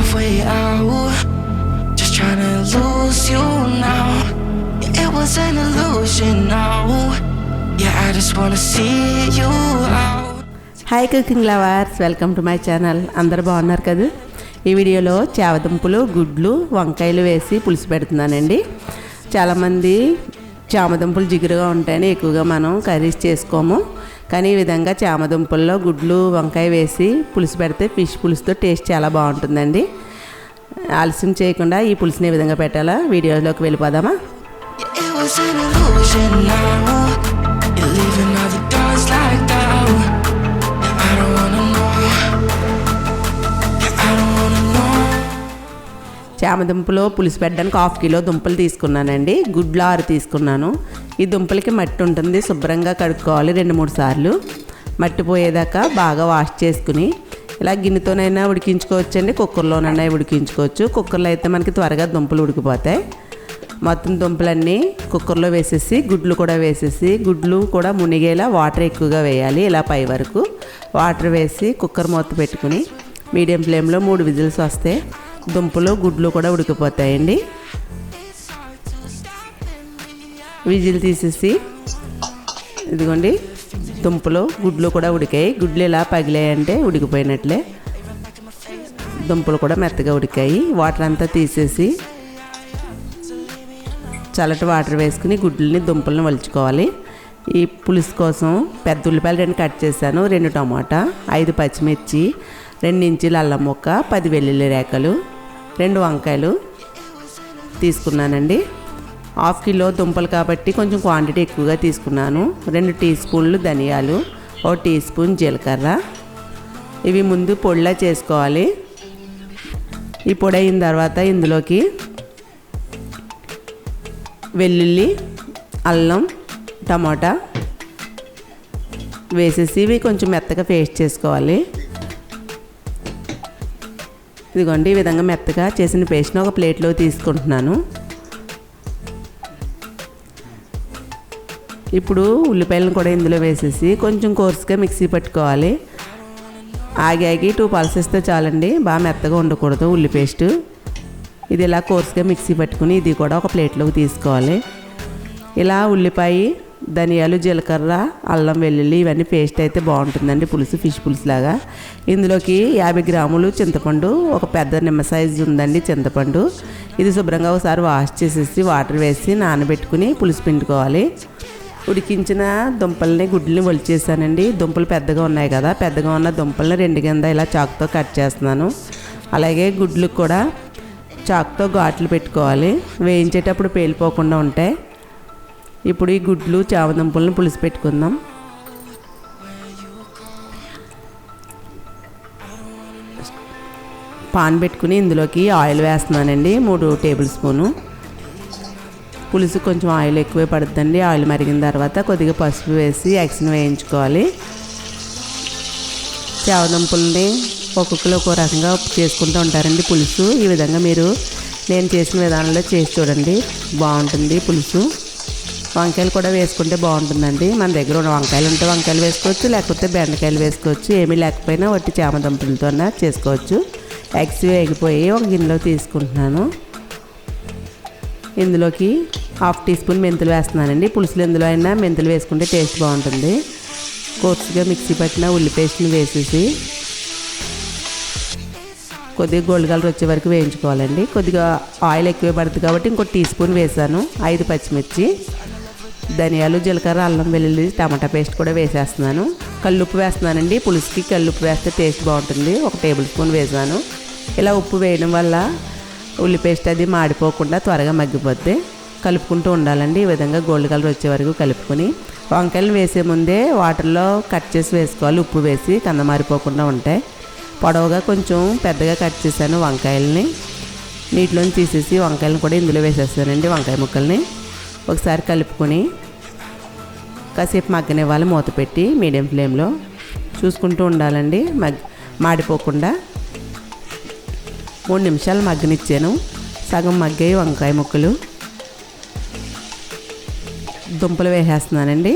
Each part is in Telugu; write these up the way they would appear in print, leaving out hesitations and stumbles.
halfway out, just trying to lose you now. Yeah, it was an illusion now. Yeah, I just wanna see you out. Hi cooking lovers, welcome to my channel. అందరు బాగున్నారు కదా? ఈ వీడియోలో చామదుంపలు, గుడ్లు, వంకాయలు వేసి పులుసు పెడుతున్నానండి. చాలామంది చామదుంపలు జిగురుగా ఉంటాయని ఎక్కువగా మనం కర్రీస్ చేసుకోము. కానీ ఈ విధంగా చామదుంపల్లో గుడ్లు, వంకాయ వేసి పులుసు పెడితే ఫిష్ పులుసుతో టేస్ట్ చాలా బాగుంటుందండి. ఆలస్యం చేయకుండా ఈ పులుసుని ఏ విధంగా పెట్టాలా వీడియోలోకి వెళ్ళిపోదామా? చామదుంపలో పులుసు పెట్టడానికి 1/2 కిలో దుంపలు తీసుకున్నానండి. గుడ్లు 6 తీసుకున్నాను. ఈ దుంపలకి మట్టి ఉంటుంది, శుభ్రంగా కడుక్కోవాలి 2-3 సార్లు. మట్టి పోయేదాకా బాగా వాష్ చేసుకుని ఇలా గిన్నెతోనైనా ఉడికించుకోవచ్చండి, కుక్కర్లోనైనా ఉడికించుకోవచ్చు. కుక్కర్లో అయితే మనకి త్వరగా దుంపలు ఉడికిపోతాయి. మొత్తం దుంపలన్నీ కుక్కర్లో వేసేసి గుడ్లు కూడా వేసేసి, గుడ్లు కూడా మునిగేలా వాటర్ ఎక్కువగా వేయాలి. ఇలా పై వరకు వాటర్ వేసి కుక్కర్ మూత పెట్టుకుని మీడియం ఫ్లేమ్లో 3 విజిల్స్ వస్తే దుంపలు, గుడ్లు కూడా ఉడికిపోతాయండి. విజిల్ తీసేసి ఇదిగోండి, దుంపలు, గుడ్లు కూడా ఉడికాయి. గుడ్లు ఇలా పగిలాయంటే ఉడికిపోయినట్లే. దుంపలు కూడా మెత్తగా ఉడికాయి. వాటర్ అంతా తీసేసి చల్లటి వాటర్ వేసుకుని గుడ్లని, దుంపలను వలుచుకోవాలి. ఈ పులుసు కోసం పెద్ద ఉల్లిపాయలు 2 కట్ చేశాను, 2 టమాటా, 5 పచ్చిమిర్చి, 2 ఇంచుల అల్లం ముక్క, 10 వెల్లుల్లి రేఖలు, 2 వంకాయలు తీసుకున్నానండి. 1/2 కిలో దుంపలు కాబట్టి కొంచెం క్వాంటిటీ ఎక్కువగా తీసుకున్నాను. 2 టీ స్పూన్లు ధనియాలు, 1 టీ స్పూన్ జీలకర్ర. ఇవి ముందు పొడిలా చేసుకోవాలి. ఈ పొడి అయిన తర్వాత ఇందులోకి వెల్లుల్లి, అల్లం, టమాటా వేసేసి ఇవి కొంచెం మెత్తగా పేస్ట్ చేసుకోవాలి. ఇదిగోండి, ఈ విధంగా మెత్తగా చేసిన పేస్ట్ని ఒక ప్లేట్లో తీసుకుంటున్నాను. ఇప్పుడు ఉల్లిపాయలను కూడా ఇందులో వేసేసి కొంచెం కోర్సుగా మిక్సీ పట్టుకోవాలి. ఆగి 2 పల్సెస్తే చాలండి, బాగా మెత్తగా ఉండకూడదు ఉల్లి పేస్ట్. ఇది ఇలా కోర్సుగా మిక్సీ పట్టుకుని ఇది కూడా ఒక ప్లేట్లోకి తీసుకోవాలి. ఇలా ఉల్లిపాయ, ధనియాలు, జీలకర్ర, అల్లం, వెల్లుల్లి ఇవన్నీ పేస్ట్ అయితే బాగుంటుందండి పులుసు, ఫిష్ పులుసు లాగా. ఇందులోకి 50 గ్రాములు చింతపండు, ఒక పెద్ద నిమ్మ సైజు ఉందండి చింతపండు. ఇది శుభ్రంగా ఒకసారి వాష్ చేసేసి వాటర్ వేసి నానబెట్టుకుని పులుసు పిండుకోవాలి. ఉడికించిన దుంపల్ని, గుడ్లని ఒలిచేసానండి. దుంపలు పెద్దగా ఉన్నాయి కదా, పెద్దగా ఉన్న దుంపల్ని 2 కింద ఇలా చాకుతో కట్ చేస్తున్నాను. అలాగే గుడ్లకు కూడా చాకుతో ఘాట్లు పెట్టుకోవాలి, వేయించేటప్పుడు పేలిపోకుండా ఉంటాయి. ఇప్పుడు ఈ గుడ్లు, చామదుంపలను పులుసు పెట్టుకుందాం. పాన్ పెట్టుకుని ఇందులోకి ఆయిల్ వేస్తున్నానండి, 3 టేబుల్ స్పూను. పులుసు కొంచెం ఆయిల్ ఎక్కువే పడుతుందండి. ఆయిల్ మరిగిన తర్వాత కొద్దిగా పసుపు వేసి ఎగ్స్ని వేయించుకోవాలి. చామదుంపల్ని ఒక్కొక్కరు ఒక్కో రకంగా చేసుకుంటూ ఉంటారండి పులుసు. ఈ విధంగా మీరు నేను చేసిన విధానంలో చేసి చూడండి, బాగుంటుంది పులుసు. వంకాయలు కూడా వేసుకుంటే బాగుంటుందండి. మన దగ్గర ఉన్న వంకాయలు ఉంటే వంకాయలు వేసుకోవచ్చు, లేకపోతే బెండకాయలు వేసుకోవచ్చు. ఏమీ లేకపోయినా వట్టి చామదుంపలతో చేసుకోవచ్చు. ఎగ్స్ వేగిపోయి ఒక గిన్నెలో తీసుకుంటున్నాను. ఇందులోకి 1/2 టీ స్పూన్ మెంతులు వేస్తున్నానండి. పులుసులు ఎందులో అయినా మెంతులు వేసుకుంటే టేస్ట్ బాగుంటుంది. కోర్సుగా మిక్సీ పట్టిన ఉల్లి పేస్ట్ని వేసేసి కొద్దిగా గోల్డ్ కలర్ వచ్చే వరకు వేయించుకోవాలండి. కొద్దిగా ఆయిల్ ఎక్కువే పడుతుంది కాబట్టి ఇంకో టీ స్పూన్ వేసాను. 5 పచ్చిమిర్చి, ధనియాలు, జీలకర్ర, అల్లం, వెల్లుల్లి, టమాటా పేస్ట్ కూడా వేసేస్తున్నాను. కల్లుప్పు వేస్తున్నానండి. పులుసుకి కల్లుప్పు వేస్తే టేస్ట్ బాగుంటుంది. 1 టేబుల్ స్పూన్ వేసాను. ఇలా ఉప్పు వేయడం వల్ల ఉల్లి పేస్ట్ అది మాడిపోకుండా త్వరగా మగ్గిపోతే కలుపుకుంటూ ఉండాలండి. ఈ విధంగా గోల్డ్ కలర్ వచ్చే వరకు కలుపుకొని వంకాయలు వేసే ముందే వాటర్లో కట్ చేసి వేసుకోవాలి, ఉప్పు వేసి, కంద మారిపోకుండా ఉంటాయి. పొడవుగా కొంచెం పెద్దగా కట్ చేశాను వంకాయలని. నీటిలోని తీసేసి వంకాయలను కూడా ఇందులో వేసేస్తానండి. వంకాయ ముక్కల్ని ఒకసారి కలుపుకొని కాసేపు మగ్గనివ్వాలి. మూత పెట్టి మీడియం ఫ్లేమ్లో చూసుకుంటూ ఉండాలండి, మాడిపోకుండా. 3 నిమిషాలు మగ్గనిచ్చాను. సగం మగ్గాయి వంకాయ ముక్కలు. దుంపలు వేసేస్తున్నానండి.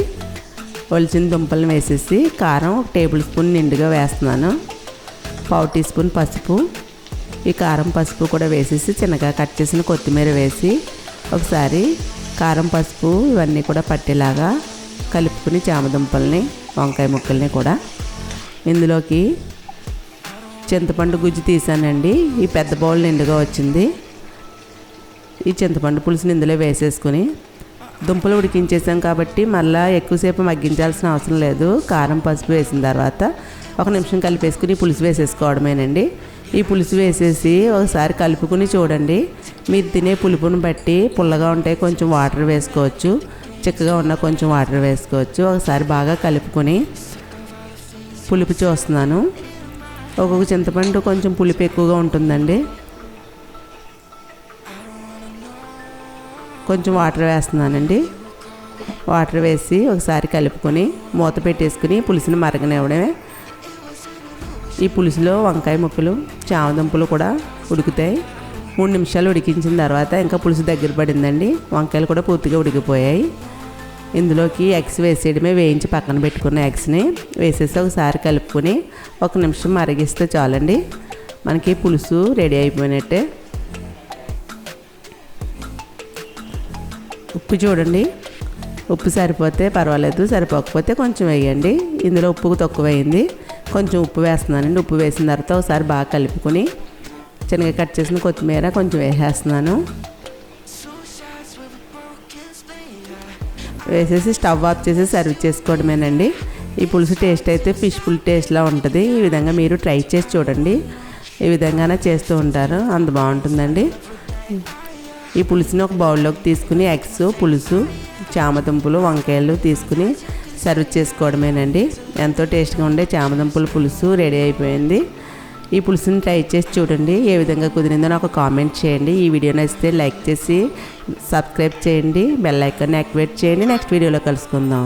ఒలిచిన దుంపలను వేసేసి కారం 1 టేబుల్ స్పూన్ నిండుగా వేస్తున్నాను. 1/4 టీ స్పూన్ పసుపు, ఈ కారం పసుపు కూడా వేసేసి చిన్నగా కట్ చేసిన కొత్తిమీర వేసి ఒకసారి కారం పసుపు ఇవన్నీ కూడా పట్టేలాగా కలుపుకుని చామదుంపల్ని వంకాయ ముక్కల్ని కూడా ఇందులోకి చింతపండు గుజ్జు తీసానండి. ఈ పెద్ద బౌల్ నిండుగా వచ్చింది. ఈ చింతపండు పులుసుని ఇందులో వేసేసుకుని దుంపలు ఉడికించేసాం కాబట్టి మళ్ళీ ఎక్కువసేపు మగ్గించాల్సిన అవసరం లేదు. కారం పసుపు వేసిన తర్వాత 1 నిమిషం కలిపేసుకుని పులుసు వేసేసుకోవడమేనండి. ఈ పులుసు వేసేసి ఒకసారి కలుపుకుని చూడండి. మీరు తినే పులుపుని బట్టి పుల్లగా ఉంటే కొంచెం వాటర్ వేసుకోవచ్చు, చిక్కగా ఉన్న కొంచెం వాటర్ వేసుకోవచ్చు. ఒకసారి బాగా కలుపుకొని పులుపు చూస్తున్నాను. ఒక్కొక్క చింతపండు కొంచెం పులుపు ఎక్కువగా ఉంటుందండి. కొంచెం వాటర్ వేస్తున్నానండి. వాటర్ వేసి ఒకసారి కలుపుకొని మూత పెట్టేసుకుని పులుసుని మరగనివ్వడమే. ఈ పులుసులో వంకాయ ముక్కలు చామదుంపలు కూడా ఉడుకుతాయి. 3 నిమిషాలు ఉడికించిన తర్వాత ఇంకా పులుసు దగ్గర పడిందండి. వంకాయలు కూడా పూర్తిగా ఉడికిపోయాయి. ఇందులోకి ఎగ్స్ వేసేయడమే. వేయించి పక్కన పెట్టుకున్న ఎగ్స్ని వేసేసి ఒకసారి కలుపుకొని 1 నిమిషం మరిగిస్తే చాలండి. మనకి పులుసు రెడీ అయిపోయినట్టే. ఉప్పు చూడండి. ఉప్పు సరిపోతే పర్వాలేదు, సరిపోకపోతే కొంచెం వేయండి. ఇందులో ఉప్పు తక్కువైంది, కొంచెం ఉప్పు వేస్తున్నానండి. ఉప్పు వేసిన తర్వాత ఒకసారి బాగా కలుపుకొని చిన్నగా కట్ చేసిన కొత్తిమీర కొంచెం వేసేస్తున్నాను. వేసేసి స్టవ్ ఆఫ్ చేసి సర్వ్ చేసుకోవడమేనండి. ఈ పులుసు టేస్ట్ అయితే ఫిష్ పుల్ టేస్ట్లా ఉంటుంది. ఈ విధంగా మీరు ట్రై చేసి చూడండి. ఈ విధంగానే చేస్తూ ఉంటారు, అంత బాగుంటుందండి. ఈ పులుసుని ఒక బౌల్లోకి తీసుకుని ఎగ్స్, పులుసు, చామదుంపలు, వంకాయలు తీసుకుని సర్వ్ చేసుకోవడమేనండి. ఎంతో టేస్ట్గా ఉండే చామదుంపల పులుసు రెడీ అయిపోయింది. ఈ పులుసుని ట్రై చేసి చూడండి. ఏ విధంగా కుదిరిందో నాకు కామెంట్ చేయండి. ఈ వీడియో నచ్చితే లైక్ చేసి సబ్స్క్రైబ్ చేయండి, బెల్ ఐకాన్ని యాక్టివేట్ చేయండి. నెక్స్ట్ వీడియోలో కలుసుకుందాం.